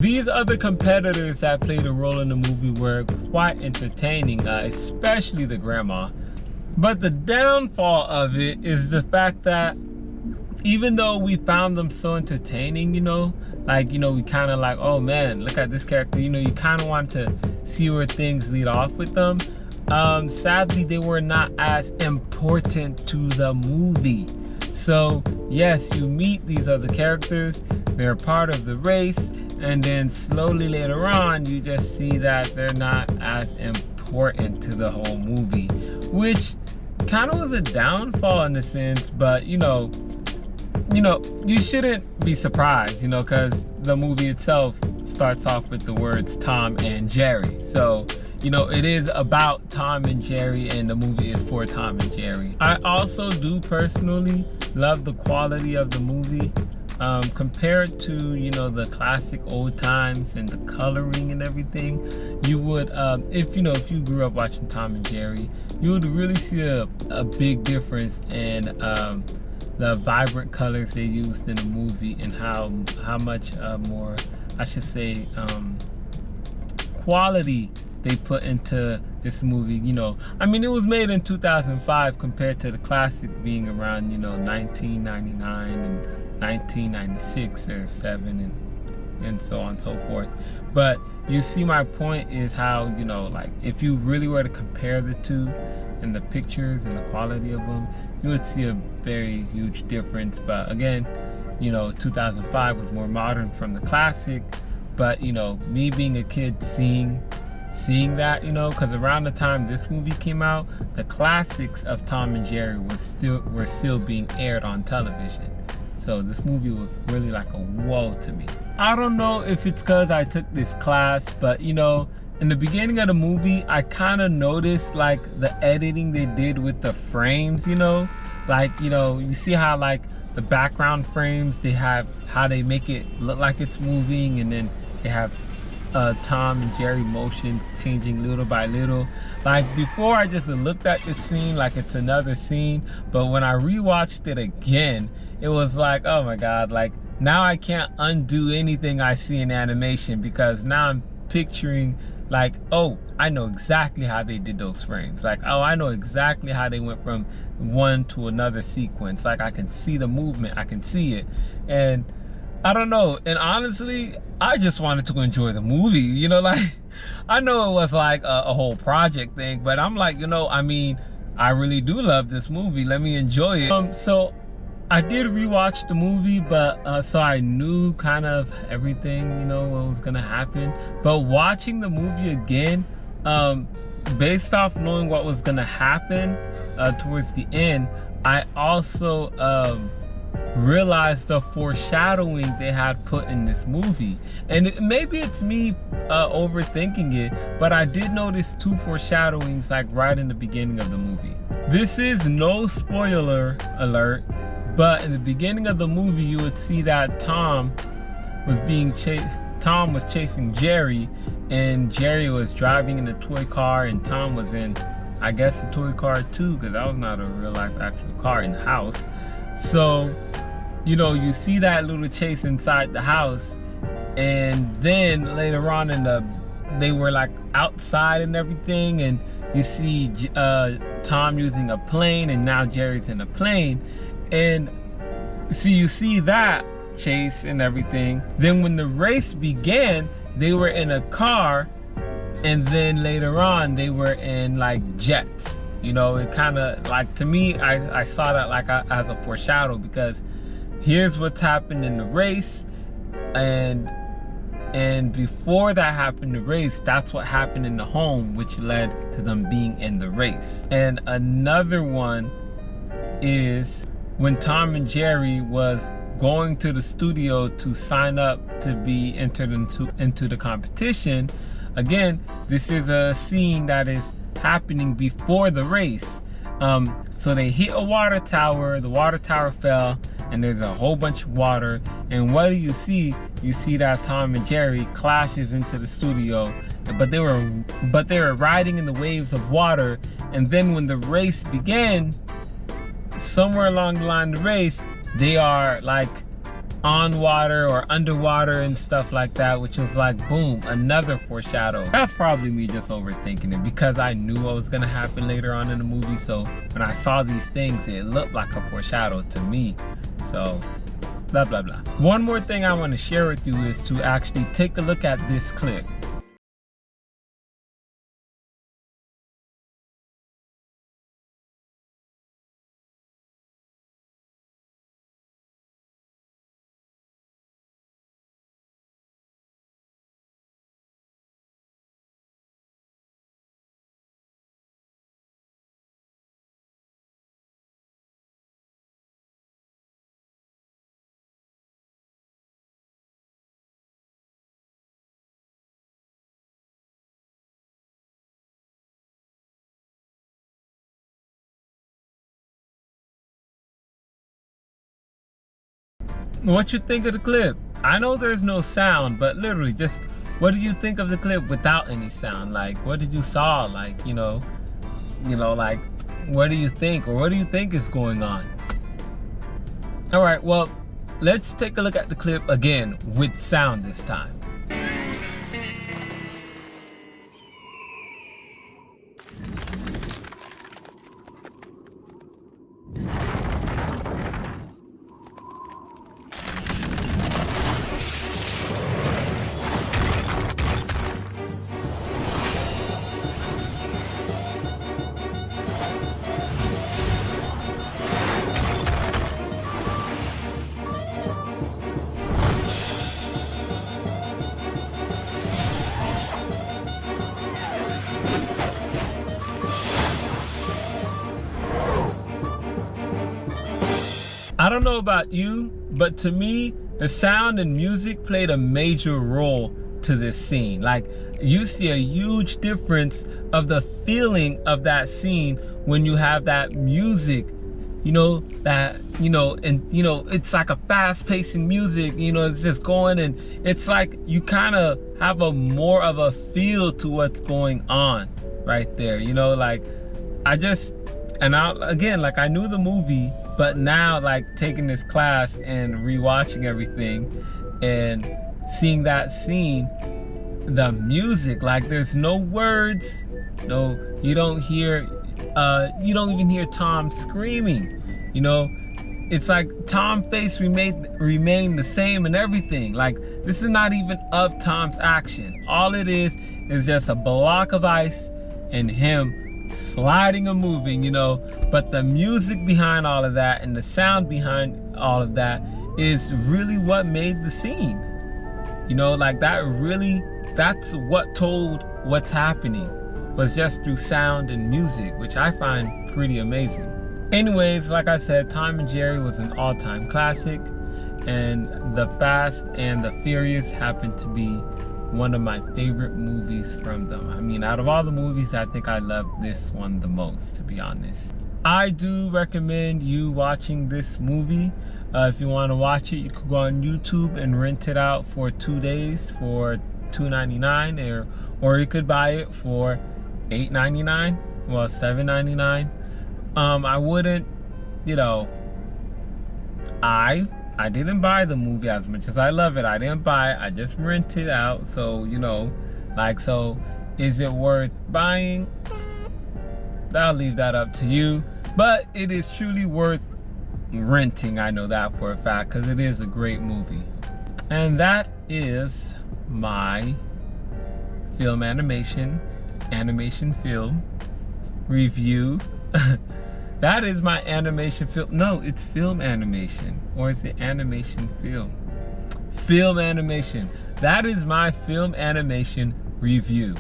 These other competitors that played a role in the movie were quite entertaining, especially the grandma. But the downfall of it is the fact that even though we found them so entertaining, we kind of like, oh man, look at this character, you kind of want to see where things lead off with them. Sadly, they were not as important to the movie. So yes, you meet these other characters, they're part of the race, and then slowly later on, you just see that they're not as important to the whole movie, which kind of was a downfall in a sense, but you shouldn't be surprised, because the movie itself starts off with the words Tom and Jerry. So, it is about Tom and Jerry, and the movie is for Tom and Jerry. I also do personally love the quality of the movie. Compared to the classic old times and the coloring and everything, you would if you grew up watching Tom and Jerry, you would really see a big difference in the vibrant colors they used in the movie, and how much more, I should say, quality they put into this movie. It was made in 2005 compared to the classic being around 1999 and 1996 or 7 and so on and so forth. But you see, my point is how like, if you really were to compare the two and the pictures and the quality of them, you would see a very huge difference. But again, 2005 was more modern from the classic. But me being a kid, seeing that, because around the time this movie came out, the classics of Tom and Jerry were still being aired on television. So this movie was really like a whoa to me. I don't know if it's because I took this class, but in the beginning of the movie, I kind of noticed like the editing they did with the frames, you see how like the background frames, they have how they make it look like it's moving, and then they have Tom and Jerry motions changing little by little. Like before, I just looked at the scene like it's another scene, but when I rewatched it again, it was like, oh my god, like now I can't undo anything I see in animation, because now I'm picturing like, oh, I know exactly how they did those frames. Like, oh, I know exactly how they went from one to another sequence. Like, I can see the movement, I can see it. And I don't know, and honestly, I just wanted to enjoy the movie, like, I know it was like a whole project thing, but I'm like, I really do love this movie, let me enjoy it. So I did rewatch the movie, but so I knew kind of everything, what was gonna happen. But watching the movie again, based off knowing what was gonna happen towards the end, I also realized the foreshadowing they had put in this movie. And maybe it's me overthinking it, but I did notice two foreshadowings like right in the beginning of the movie. This is no spoiler alert, but in the beginning of the movie, you would see that Tom was chasing Jerry, and Jerry was driving in a toy car, and Tom was in, I guess, a toy car too, because that was not a real life actual car in the house. So, you see that little chase inside the house, and then later on they were like outside and everything, and you see Tom using a plane, and now Jerry's in a plane. And see, you see that chase and everything. Then when the race began, they were in a car, and then later on they were in like jets. It kind of like, to me, I saw that like as a foreshadow, because here's what's happened in the race, and before that happened, the race, that's what happened in the home, which led to them being in the race. And another one is when Tom and Jerry was going to the studio to sign up to be entered into the competition. Again, this is a scene that is happening before the race. So they hit a water tower, the water tower fell, and there's a whole bunch of water. And what do you see? You see that Tom and Jerry clashes into the studio, but they were riding in the waves of water. And then when the race began, somewhere along the line of the race, they are like on water or underwater and stuff like that, which was like, boom, another foreshadow. That's probably me just overthinking it because I knew what was gonna happen later on in the movie. So when I saw these things, it looked like a foreshadow to me. So blah, blah, blah. One more thing I want to share with you is to actually take a look at this clip. What you think of the clip? I know there's no sound, but literally just what do you think of the clip without any sound? Like, what did you saw? Like, you know, like, what do you think, or what do you think is going on? All right, well, let's take a look at the clip again with sound this time. I don't know about you, but to me, the sound and music played a major role to this scene. Like, you see a huge difference of the feeling of that scene when you have that music, you know, it's like a fast-pacing music, you know, it's just going, and it's like you kind of have a more of a feel to what's going on right there, you know, like again, like, I knew the movie, but now, like, taking this class and rewatching everything and seeing that scene, the music, like, there's no words, no, you don't even hear Tom screaming, you know, it's like Tom's face remain the same and everything. Like, this is not even of Tom's action. All it is just a block of ice and him sliding and moving, you know, but the music behind all of that and the sound behind all of that is really what made the scene, you know, like that's what told what's happening, was just through sound and music, which I find pretty amazing. Anyways, like I said, Tom and Jerry was an all-time classic, and The Fast and the Furious happened to be one of my favorite movies from them. I mean, out of all the movies, I think I love this one the most, to be honest. I do recommend you watching this movie. If you want to watch it, you could go on YouTube and rent it out for 2 days for $2.99, or you could buy it for $8.99, well, $7.99. I wouldn't, you know, I didn't buy the movie as much as I love it. I didn't buy it. I just rented it out. So, you know, like, so is it worth buying? I'll leave that up to you. But it is truly worth renting. I know that for a fact, because it is a great movie. And that is my animation film review. That is my animation film. No, it's film animation. Or is it animation film? Film animation. That is my film animation review.